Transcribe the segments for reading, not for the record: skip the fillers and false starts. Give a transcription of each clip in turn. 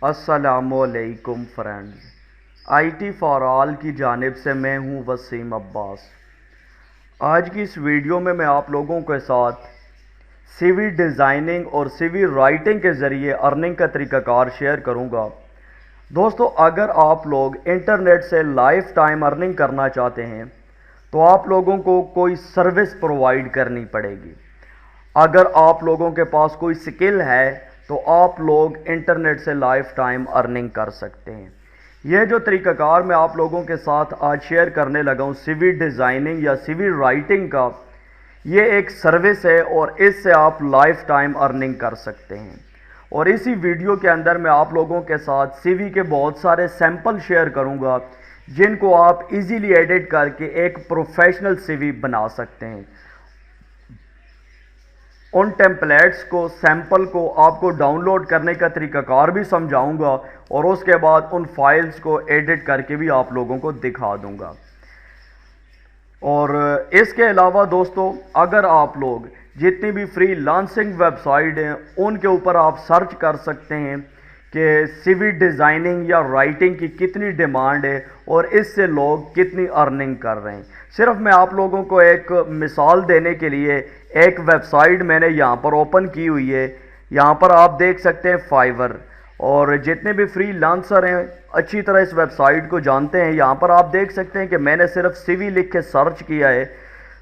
अस्सलामुअलैकुम friends, IT for all की जानिब से मैं हूं वसीम अब्बास। आज की इस वीडियो में मैं आप लोगों के साथ CV डिज़ाइनिंग और CV राइटिंग के ज़रिए अर्निंग का तरीक़ाकार शेयर करूंगा। दोस्तों, अगर आप लोग इंटरनेट से लाइफ टाइम अर्निंग करना चाहते हैं तो आप लोगों को कोई सर्विस प्रोवाइड करनी पड़ेगी। अगर आप लोगों के पास कोई स्किल है तो आप लोग इंटरनेट से लाइफ टाइम अर्निंग कर सकते हैं। यह जो तरीक़ाकार मैं आप लोगों के साथ आज शेयर करने लगा हूँ CV डिज़ाइनिंग या CV राइटिंग का, ये एक सर्विस है और इससे आप लाइफ टाइम अर्निंग कर सकते हैं। और इसी वीडियो के अंदर मैं आप लोगों के साथ CV के बहुत सारे सैंपल शेयर करूँगा जिनको आप इजीली एडिट करके एक प्रोफेशनल CV बना सकते हैं। उन टेम्पलेट्स को, सैंपल को आपको डाउनलोड करने का तरीक़ाकार भी समझाऊंगा और उसके बाद उन फाइल्स को एडिट करके भी आप लोगों को दिखा दूंगा। और इसके अलावा दोस्तों, अगर आप लोग जितनी भी फ्रीलांसिंग वेबसाइट हैं उनके ऊपर आप सर्च कर सकते हैं कि CV डिज़ाइनिंग या राइटिंग की कितनी डिमांड है और इससे लोग कितनी अर्निंग कर रहे हैं। सिर्फ मैं आप लोगों को एक मिसाल देने के लिए एक वेबसाइट मैंने यहाँ पर ओपन की हुई है। यहाँ पर आप देख सकते हैं फाइवर, और जितने भी फ्रीलांसर हैं अच्छी तरह इस वेबसाइट को जानते हैं। यहाँ पर आप देख सकते हैं कि मैंने सिर्फ CV लिख के सर्च किया है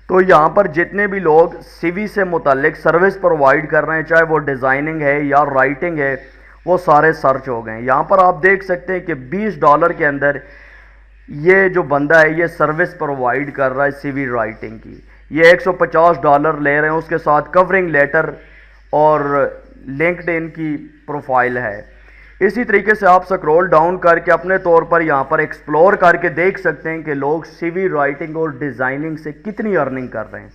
तो यहाँ पर जितने भी लोग CV से मुतल्लिक सर्विस प्रोवाइड कर रहे हैं, चाहे वो डिज़ाइनिंग है या राइटिंग है, वो सारे सर्च हो गए। यहाँ पर आप देख सकते हैं कि $20 के अंदर ये जो बंदा है ये सर्विस प्रोवाइड कर रहा है CV राइटिंग की। ये $150 ले रहे हैं, उसके साथ कवरिंग लेटर और लिंक्डइन की प्रोफाइल है। इसी तरीके से आप स्क्रॉल डाउन करके अपने तौर पर यहाँ पर एक्सप्लोर करके देख सकते हैं कि लोग CV राइटिंग और डिज़ाइनिंग से कितनी अर्निंग कर रहे हैं।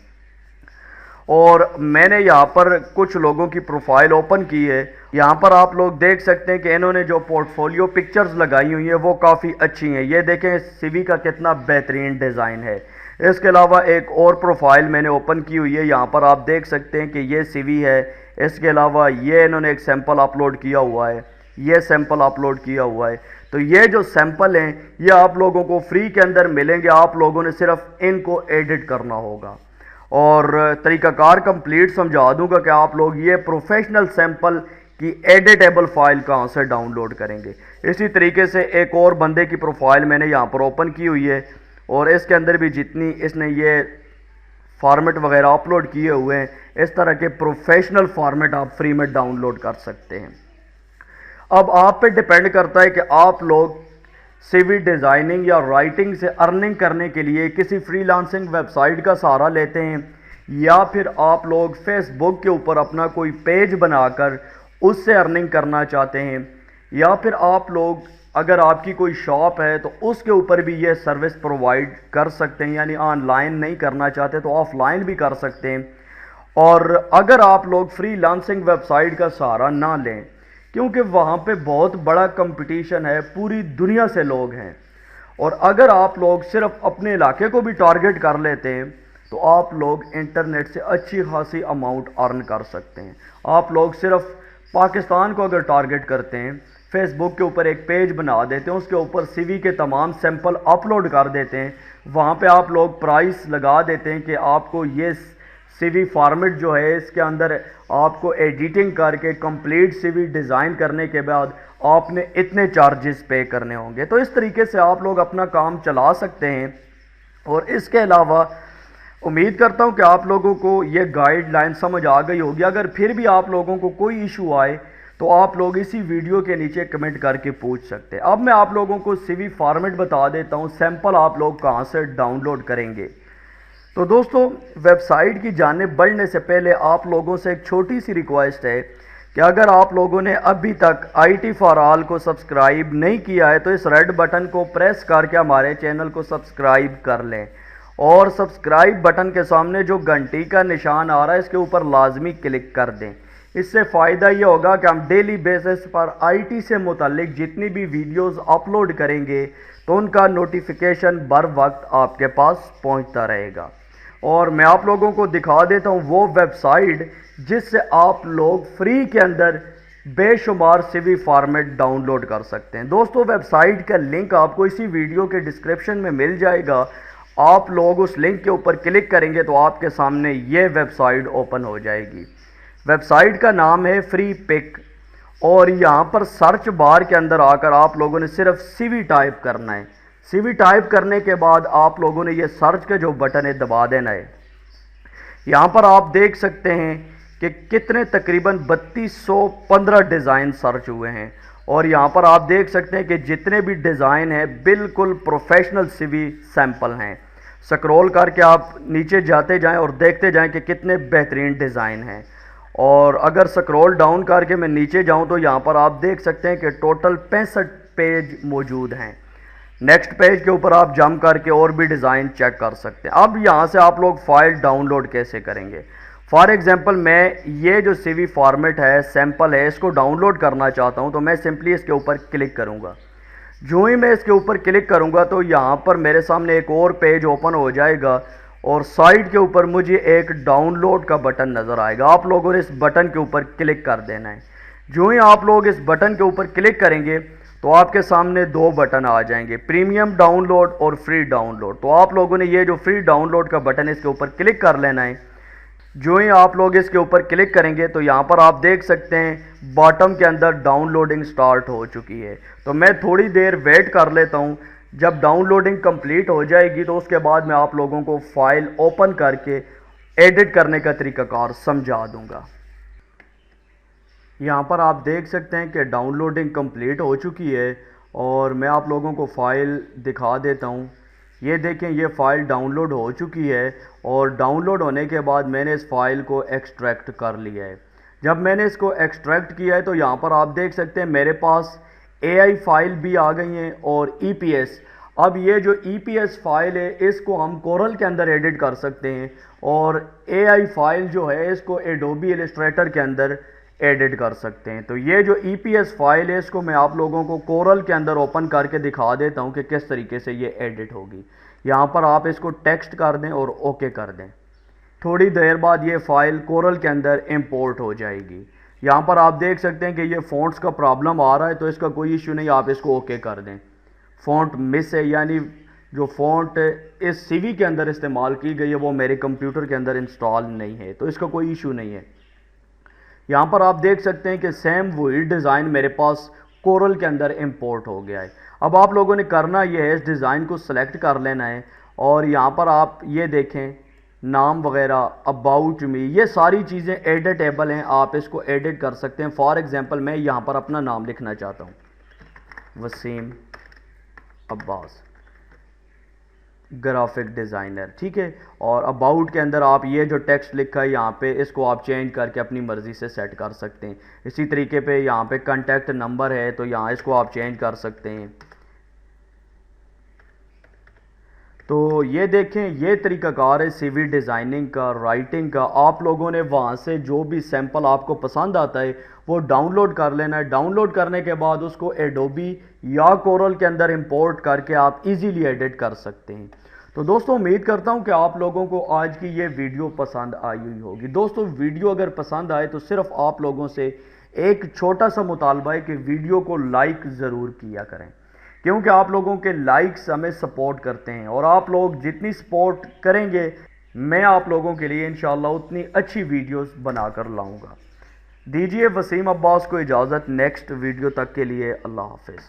और मैंने यहाँ पर कुछ लोगों की प्रोफाइल ओपन की है। यहाँ पर आप लोग देख सकते हैं कि इन्होंने जो पोर्टफोलियो पिक्चर्स लगाई हुई हैं वो काफ़ी अच्छी हैं। ये देखें CV का कितना बेहतरीन डिज़ाइन है। इसके अलावा एक और प्रोफाइल मैंने ओपन की हुई है, यहाँ पर आप देख सकते हैं कि ये CV है। इसके अलावा ये इन्होंने एक सैंपल अपलोड किया हुआ है, ये सैंपल अपलोड किया हुआ है। तो ये जो सैंपल हैं ये आप लोगों को फ्री के अंदर मिलेंगे, आप लोगों ने सिर्फ इनको एडिट करना होगा। और तरीक़ाकार कंप्लीट समझा दूंगा कि आप लोग ये प्रोफेशनल सैंपल की एडिटेबल फाइल कहाँ से डाउनलोड करेंगे। इसी तरीके से एक और बंदे की प्रोफाइल मैंने यहाँ पर ओपन की हुई है और इसके अंदर भी जितनी इसने ये फॉर्मेट वगैरह अपलोड किए हुए हैं, इस तरह के प्रोफेशनल फॉर्मेट आप फ्री में डाउनलोड कर सकते हैं। अब आप पे डिपेंड करता है कि आप लोग CV डिज़ाइनिंग या राइटिंग से अर्निंग करने के लिए किसी फ्रीलांसिंग वेबसाइट का सहारा लेते हैं या फिर आप लोग फेसबुक के ऊपर अपना कोई पेज बनाकर उससे अर्निंग करना चाहते हैं, या फिर आप लोग अगर आपकी कोई शॉप है तो उसके ऊपर भी ये सर्विस प्रोवाइड कर सकते हैं, यानी ऑनलाइन नहीं करना चाहते तो ऑफलाइन भी कर सकते हैं। और अगर आप लोग फ्रीलांसिंग वेबसाइट का सहारा ना लें क्योंकि वहाँ पे बहुत बड़ा कंपटीशन है, पूरी दुनिया से लोग हैं, और अगर आप लोग सिर्फ अपने इलाके को भी टारगेट कर लेते हैं तो आप लोग इंटरनेट से अच्छी खासी अमाउंट अर्न कर सकते हैं। आप लोग सिर्फ पाकिस्तान को अगर टारगेट करते हैं, फेसबुक के ऊपर एक पेज बना देते हैं, उसके ऊपर CV के तमाम सैंपल अपलोड कर देते हैं, वहाँ पे आप लोग प्राइस लगा देते हैं कि आपको ये CV फॉर्मेट जो है इसके अंदर आपको एडिटिंग करके कंप्लीट CV डिज़ाइन करने के बाद आपने इतने चार्जेस पे करने होंगे। तो इस तरीके से आप लोग अपना काम चला सकते हैं। और इसके अलावा उम्मीद करता हूं कि आप लोगों को ये गाइडलाइन समझ आ गई होगी। अगर फिर भी आप लोगों को कोई इशू आए तो आप लोग इसी वीडियो के नीचे कमेंट करके पूछ सकते हैं। अब मैं आप लोगों को CV फॉर्मेट बता देता हूं, सैंपल आप लोग कहां से डाउनलोड करेंगे। तो दोस्तों, वेबसाइट की जानिब बढ़ने से पहले आप लोगों से एक छोटी सी रिक्वेस्ट है कि अगर आप लोगों ने अभी तक IT फॉर ऑल को सब्सक्राइब नहीं किया है तो इस रेड बटन को प्रेस करके हमारे चैनल को सब्सक्राइब कर लें, और सब्सक्राइब बटन के सामने जो घंटी का निशान आ रहा है इसके ऊपर लाजमी क्लिक कर दें। इससे फ़ायदा ये होगा कि हम डेली बेसिस पर IT से मुतल्लिक जितनी भी वीडियोस अपलोड करेंगे तो उनका नोटिफिकेशन बर वक्त आपके पास पहुंचता रहेगा। और मैं आप लोगों को दिखा देता हूं वो वेबसाइट जिससे आप लोग फ्री के अंदर بے شمار CV فارمیٹ ڈاؤن لوڈ کر سکتے ہیں۔ دوستو ویب سائٹ کا لنک آپ کو اسی ویڈیو کے ڈسکرپشن میں مل جائے گا، آپ لوگ اس لنک کے اوپر کلک کریں گے تو آپ کے سامنے یہ ویب سائٹ اوپن ہو جائے گی۔ ویب سائٹ کا نام ہے فری پک، اور یہاں پر سرچ بار کے اندر آ کر آپ لوگوں نے صرف CV ٹائپ کرنا ہے۔ CV ٹائپ کرنے کے بعد آپ لوگوں نے یہ سرچ کا جو بٹن ہے دبا دینا ہے۔ یہاں پر آپ دیکھ سکتے ہیں کہ کتنے تقریباً 3215 ڈیزائن سرچ ہوئے ہیں، اور یہاں پر آپ دیکھ سکتے ہیں کہ جتنے بھی ڈیزائن ہیں بالکل پروفیشنل CV سیمپل ہیں۔ سکرول کر کے آپ نیچے جاتے جائیں اور دیکھتے جائیں کہ کتنے بہترین ڈیزائن ہیں، اور اگر سکرول ڈاؤن کر کے میں نیچے جاؤں تو یہاں پر آپ دیکھ سکتے ہیں کہ ٹوٹل 65 پیج موجود ہیں۔ نیکسٹ پیج کے اوپر آپ جمپ کر کے اور بھی ڈیزائن چیک کر سکتے ہیں۔ اب یہاں سے آپ لوگ فائل ڈاؤن لوڈ کیسے کریں گے؟ فار ایگزامپل میں یہ جو CV فارمیٹ ہے سیمپل ہے، اس کو ڈاؤن لوڈ کرنا چاہتا ہوں تو میں سمپلی اس کے اوپر کلک کروں گا۔ جو ہی میں اس کے اوپر کلک کروں گا تو یہاں پر میرے سامنے ایک اور پیج اوپن ہو جائے گا، اور سائٹ کے اوپر مجھے ایک ڈاؤن لوڈ کا بٹن نظر آئے گا۔ آپ لوگوں نے اس بٹن کے اوپر کلک کر دینا ہے۔ جو ہی آپ لوگ اس بٹن کے اوپر کلک کریں گے تو آپ کے سامنے دو بٹن آ جائیں گے، پریمیم ڈاؤن لوڈ اور فری ڈاؤن لوڈ۔ تو آپ لوگوں نے یہ جو فری ڈاؤن لوڈ کا بٹن ہے اس کے اوپر کلک کر لینا ہے۔ جو ہی آپ لوگ اس کے اوپر کلک کریں گے تو یہاں پر آپ دیکھ سکتے ہیں باٹم کے اندر ڈاؤن لوڈنگ سٹارٹ ہو چکی ہے۔ تو میں تھوڑی دیر ویٹ کر لیتا ہوں، جب ڈاؤن لوڈنگ کمپلیٹ ہو جائے گی تو اس کے بعد میں آپ لوگوں کو فائل اوپن کر کے ایڈٹ کرنے کا طریقہ کار سمجھا دوں گا۔ یہاں پر آپ دیکھ سکتے ہیں کہ ڈاؤن لوڈنگ کمپلیٹ ہو چکی ہے، اور میں آپ لوگوں کو فائل دکھا دیتا ہوں۔ یہ دیکھیں یہ فائل ڈاؤن لوڈ ہو چکی ہے، اور ڈاؤن لوڈ ہونے کے بعد میں نے اس فائل کو ایکسٹریکٹ کر لیا ہے۔ جب میں نے اس کو ایکسٹریکٹ کیا ہے تو یہاں پر آپ دیکھ سکتے ہیں میرے پاس AI فائل بھی آ گئی ہیں اور EPS۔ اب یہ جو EPS فائل ہے اس کو ہم کورل کے اندر ایڈٹ کر سکتے ہیں، اور AI فائل جو ہے اس کو ایڈوبی ایلسٹریٹر کے اندر ایڈٹ کر سکتے ہیں۔ تو یہ جو EPS فائل ہے اس کو میں آپ لوگوں کو کورل کے اندر اوپن کر کے دکھا دیتا ہوں کہ کس طریقے سے یہ ایڈٹ ہوگی۔ یہاں پر آپ اس کو ٹیکسٹ کر دیں اور اوکے کر دیں۔ تھوڑی دیر بعد یہ فائل کورل کے اندر امپورٹ ہو جائے گی۔ یہاں پر آپ دیکھ سکتے ہیں کہ یہ فونٹس کا پرابلم آ رہا ہے، تو اس کا کوئی ایشو نہیں، آپ اس کو اوکے کر دیں۔ فونٹ مس ہے، یعنی جو فونٹ اس CV کے اندر استعمال کی گئی ہے وہ میرے کمپیوٹر کے اندر انسٹال نہیں ہے، تو اس کا کوئی ایشو نہیں ہے۔ یہاں پر آپ دیکھ سکتے ہیں کہ سیم وہی ڈیزائن میرے پاس کورل کے اندر امپورٹ ہو گیا ہے۔ اب آپ لوگوں نے کرنا یہ ہے اس ڈیزائن کو سلیکٹ کر لینا ہے، اور یہاں پر آپ یہ دیکھیں نام وغیرہ، اباؤٹ می، یہ ساری چیزیں ایڈیٹیبل ہیں، آپ اس کو ایڈٹ کر سکتے ہیں۔ فار ایگزامپل میں یہاں پر اپنا نام لکھنا چاہتا ہوں، وسیم عباس، گرافک ڈیزائنر، ٹھیک ہے۔ اور اباؤٹ کے اندر آپ یہ جو ٹیکسٹ لکھا ہے یہاں پہ اس کو آپ چینج کر کے اپنی مرضی سے سیٹ کر سکتے ہیں۔ اسی طریقے پہ یہاں پہ کنٹیکٹ نمبر ہے تو یہاں اس کو آپ چینج کر سکتے ہیں۔ تو یہ دیکھیں یہ طریقہ کار ہے CV ڈیزائننگ کا، رائٹنگ کا۔ آپ لوگوں نے وہاں سے جو بھی سیمپل آپ کو پسند آتا ہے وہ ڈاؤن لوڈ کر لینا ہے۔ ڈاؤن لوڈ کرنے کے بعد اس کو ایڈوبی یا کورل کے اندر امپورٹ کر کے آپ ایزیلی ایڈٹ کر سکتے ہیں۔ تو دوستو امید کرتا ہوں کہ آپ لوگوں کو آج کی یہ ویڈیو پسند آئی ہوئی ہوگی۔ دوستو ویڈیو اگر پسند آئے تو صرف آپ لوگوں سے ایک چھوٹا سا مطالبہ ہے کہ ویڈیو کو لائک ضرور کیا کریں، کیونکہ آپ لوگوں کے لائکس ہمیں سپورٹ کرتے ہیں، اور آپ لوگ جتنی سپورٹ کریں گے میں آپ لوگوں کے لیے انشاءاللہ اتنی اچھی ویڈیوز بنا کر لاؤں گا۔ دیجیے وسیم عباس کو اجازت، نیکسٹ ویڈیو تک کے لیے اللہ حافظ۔